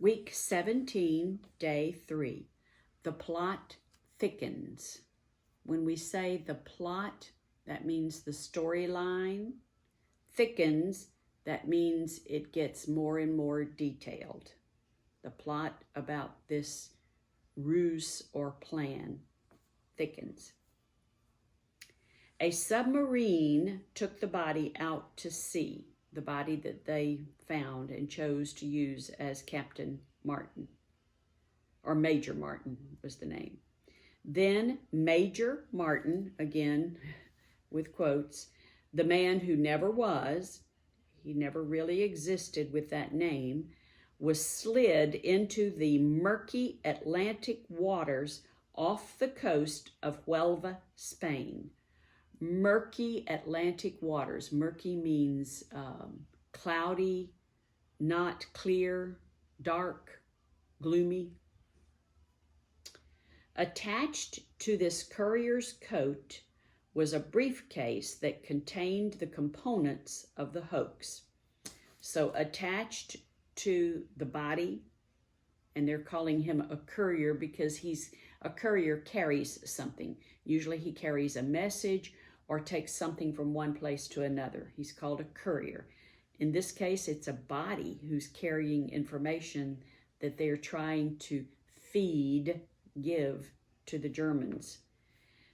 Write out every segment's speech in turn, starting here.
Week 17, Day 3. The plot thickens. When we say the plot, that means the storyline. Thickens, that means it gets more and more detailed. The plot about this ruse or plan thickens. A submarine took the body out to sea, the body that they found and chose to use as Captain Martin, or Major Martin was the name. Then Major Martin, again with quotes, the man who never was, he never really existed with that name, was slid into the murky Atlantic waters off the coast of Huelva, Spain. Murky Atlantic waters. Murky means cloudy, not clear, dark, gloomy. Attached to this courier's coat was a briefcase that contained the components of the hoax. So attached to the body, and they're calling him a courier because a courier carries something. Usually he carries a message or takes something from one place to another. He's called a courier. In this case, it's a body who's carrying information that they're trying to give to the Germans.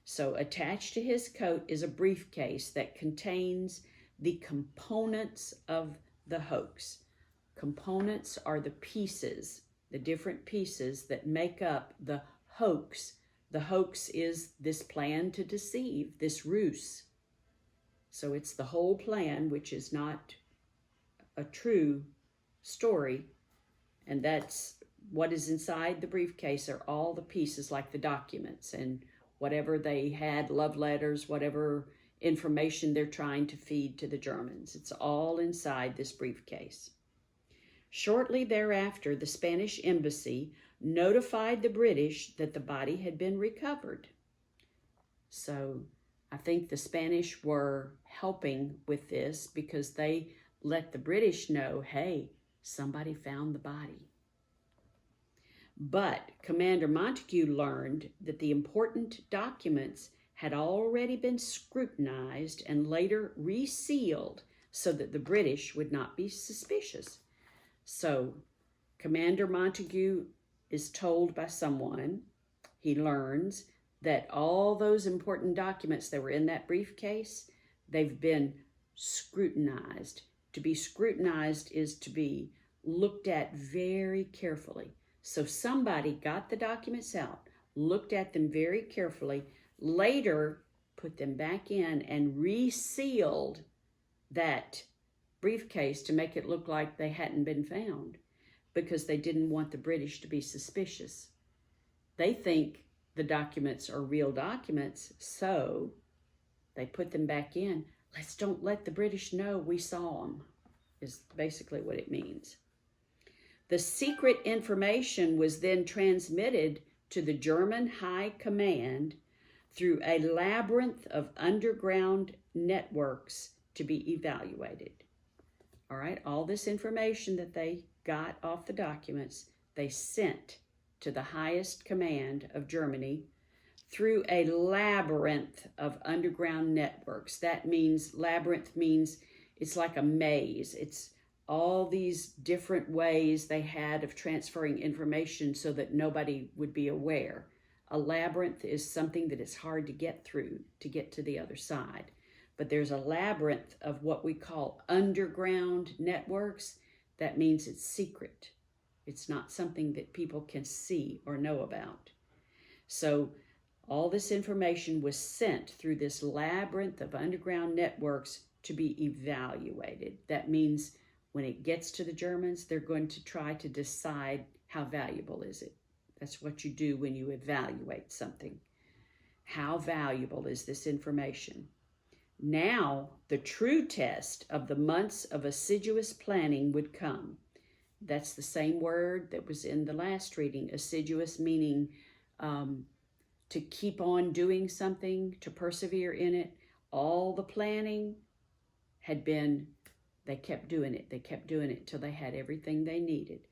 So attached to his coat is a briefcase that contains the components of the hoax. Components are the pieces, the different pieces that make up the hoax. The hoax is this plan to deceive, this ruse. So it's the whole plan, which is not a true story. And that's what is inside the briefcase are all the pieces, like the documents and whatever they had, love letters, whatever information they're trying to feed to the Germans. It's all inside this briefcase. Shortly thereafter, the Spanish embassy notified the British that the body had been recovered. So I think the Spanish were helping with this because they let the British know, hey, somebody found the body. But Commander Montague learned that the important documents had already been scrutinized and later resealed so that the British would not be suspicious. So Commander Montague is told by someone, he learns that all those important documents that were in that briefcase, they've been scrutinized. To be scrutinized is to be looked at very carefully. So somebody got the documents out, looked at them very carefully, later put them back in and resealed that briefcase to make it look like they hadn't been found because they didn't want the British to be suspicious. They think the documents are real documents, so they put them back in. Don't let the British know we saw them, is basically what it means. The secret information was then transmitted to the German High Command through a labyrinth of underground networks to be evaluated. All right, all this information that they got off the documents, they sent to the highest command of Germany through a labyrinth of underground networks. That means, labyrinth means it's like a maze. It's all these different ways they had of transferring information so that nobody would be aware. A labyrinth is something that is hard to get through to get to the other side. But there's a labyrinth of what we call underground networks. That means it's secret. It's not something that people can see or know about. So all this information was sent through this labyrinth of underground networks to be evaluated. That means when it gets to the Germans, they're going to try to decide how valuable is it. That's what you do when you evaluate something. How valuable is this information? Now, the true test of the months of assiduous planning would come. That's the same word that was in the last reading. Assiduous meaning to keep on doing something, to persevere in it. All the planning had been, they kept doing it. They kept doing it till they had everything they needed.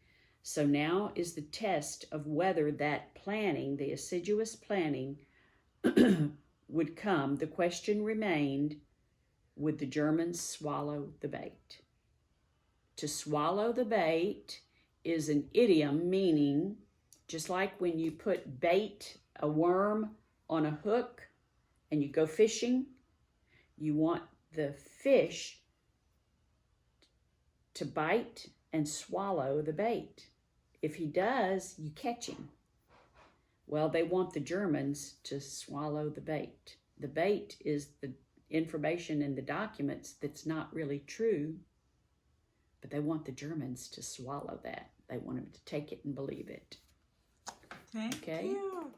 So now is the test of whether that planning, the assiduous planning, would come. The question remained, would the Germans swallow the bait? To swallow the bait is an idiom meaning, just like when you put bait, a worm, on a hook and you go fishing, you want the fish to bite and swallow the bait. If he does, you catch him. Well, they want the Germans to swallow the bait. The bait is the information in the documents that's not really true, but they want the Germans to swallow that. They want them to take it and believe it. Thank you.